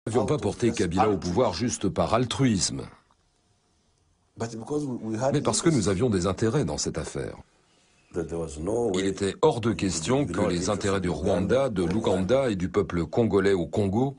Nous n'avions pas porté Kabila au pouvoir juste par altruisme, mais parce que nous avions des intérêts dans cette affaire. Il était hors de question que les intérêts du Rwanda, de l'Ouganda et du peuple congolais au Congo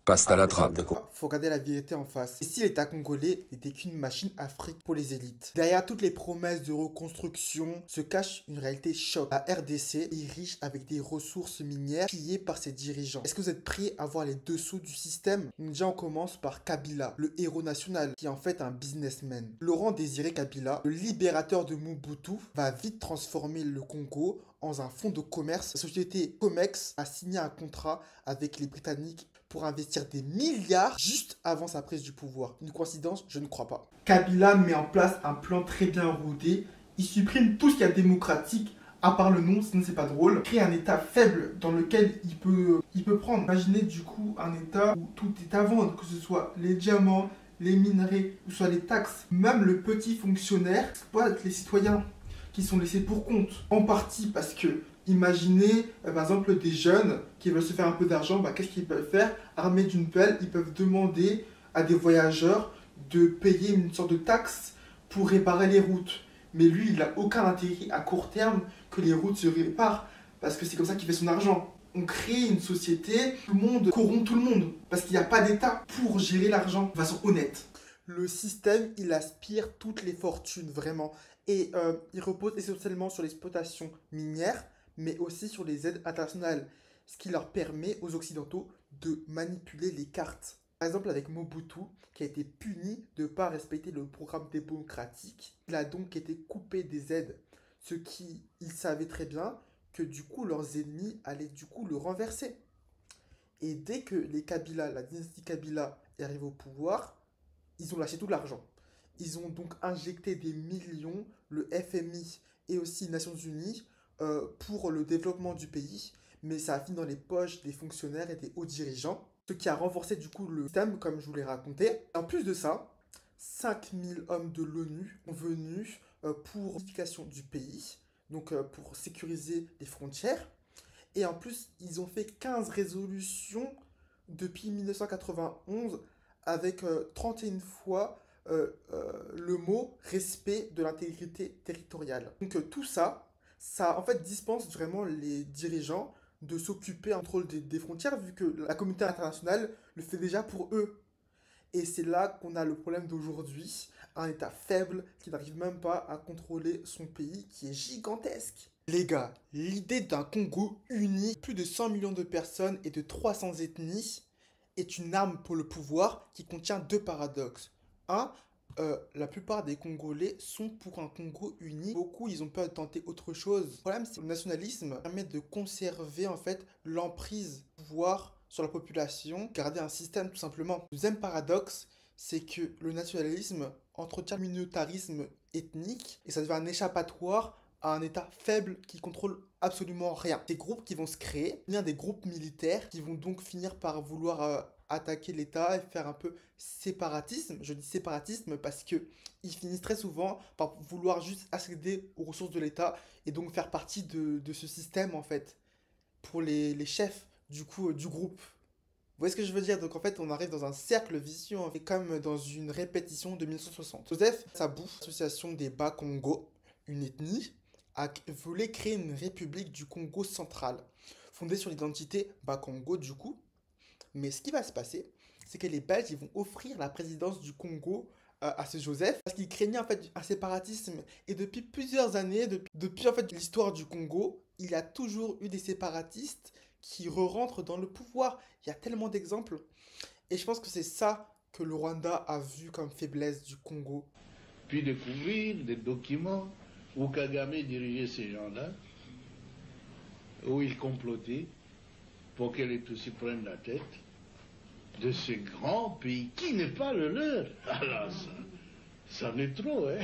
passent à la trappe. Faut regarder la vérité en face. Et si l'État congolais n'était qu'une machine Afrique pour les élites? Derrière toutes les promesses de reconstruction se cache une réalité choc. La RDC est riche avec des ressources minières pillées par ses dirigeants. Est-ce que vous êtes prêts à voir les dessous du système? Donc déjà on commence par Kabila, le héros national, qui est en fait un businessman. Laurent Désiré Kabila, le libérateur de Mobutu, va vite transformer le Congo en un fonds de commerce. La société Comex a signé un contrat avec les Britanniques pour investir des milliards juste avant sa prise du pouvoir. Une coïncidence? Je ne crois pas. Kabila met en place un plan très bien rodé. Il supprime tout ce qu'il y a de démocratique, à part le nom, sinon c'est pas drôle. Crée un état faible dans lequel il peut prendre. Imaginez du coup un état où tout est à vendre, que ce soit les diamants, les minerais, ou soit les taxes. Même le petit fonctionnaire exploite les citoyens qui sont laissés pour compte. En partie parce que imaginez, par exemple, des jeunes qui veulent se faire un peu d'argent, qu'est-ce qu'ils peuvent faire? Armés d'une pelle, ils peuvent demander à des voyageurs de payer une sorte de taxe pour réparer les routes. Mais lui, il n'a aucun intérêt à court terme que les routes se réparent, parce que c'est comme ça qu'il fait son argent. On crée une société, tout le monde corrompt tout le monde, parce qu'il n'y a pas d'État pour gérer l'argent de façon honnête. Le système, il aspire toutes les fortunes, vraiment. Et il repose essentiellement sur l'exploitation minière, mais aussi sur les aides internationales, ce qui leur permet aux Occidentaux de manipuler les cartes. Par exemple avec Mobutu, qui a été puni de ne pas respecter le programme démocratique, il a donc été coupé des aides, ce qui, il savait très bien que du coup leurs ennemis allaient du coup le renverser. Et dès que les Kabila, la dynastie Kabila est arrivée au pouvoir, ils ont lâché tout l'argent. Ils ont donc injecté des millions, le FMI et aussi les Nations Unies, pour le développement du pays, mais ça a fini dans les poches des fonctionnaires et des hauts dirigeants, ce qui a renforcé du coup le système, comme je vous l'ai raconté. En plus de ça, 5000 hommes de l'ONU sont venus pour l'unification du pays, donc pour sécuriser les frontières. Et en plus, ils ont fait 15 résolutions depuis 1991 avec 31 fois le mot respect de l'intégrité territoriale. Donc tout ça, ça en fait dispense vraiment les dirigeants de s'occuper en contrôle des frontières vu que la communauté internationale le fait déjà pour eux. Et c'est là qu'on a le problème d'aujourd'hui, un État faible qui n'arrive même pas à contrôler son pays qui est gigantesque. Les gars, l'idée d'un Congo uni, plus de 100 millions de personnes et de 300 ethnies, est une arme pour le pouvoir qui contient deux paradoxes. Un, la plupart des Congolais sont pour un Congo uni. Beaucoup, ils ont peur de tenter autre chose. Le problème, c'est que le nationalisme permet de conserver en fait l'emprise du pouvoir sur la population, garder un système tout simplement. Le deuxième paradoxe, c'est que le nationalisme entretient le communautarisme ethnique et ça devient un échappatoire à un État faible qui contrôle absolument rien. Des groupes qui vont se créer, bien des groupes militaires qui vont donc finir par vouloir attaquer l'État et faire un peu séparatisme. Je dis séparatisme parce que ils finissent très souvent par vouloir juste accéder aux ressources de l'État et donc faire partie de ce système en fait pour les chefs du coup du groupe. Vous voyez ce que je veux dire? Donc en fait, on arrive dans un cercle vicieux, on fait comme dans une répétition de 1960. Joseph Sabou, association des Bas-Congo, une ethnie, voulait créer une république du Congo central, fondée sur l'identité Bas-Congo du coup. Mais ce qui va se passer, c'est que les Belges ils vont offrir la présidence du Congo à ce Joseph parce qu'il craignait en fait un séparatisme. Et depuis plusieurs années, depuis en fait l'histoire du Congo, il y a toujours eu des séparatistes qui re-rentrent dans le pouvoir. Il y a tellement d'exemples. Et je pense que c'est ça que le Rwanda a vu comme faiblesse du Congo. Puis découvrir des documents où Kagame dirigeait ces gens-là, où il complotait pour que les Tutsis prennent la tête de ce grand pays qui n'est pas le leur. Alors ça en est trop, hein.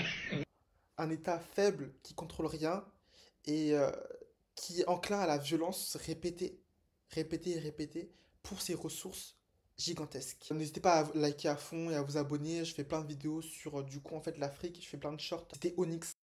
Un État faible qui contrôle rien et qui est enclin à la violence répétée, répétée et répétée pour ses ressources gigantesques. N'hésitez pas à liker à fond et à vous abonner, je fais plein de vidéos sur du coup en fait l'Afrique, je fais plein de shorts. C'était Onyx.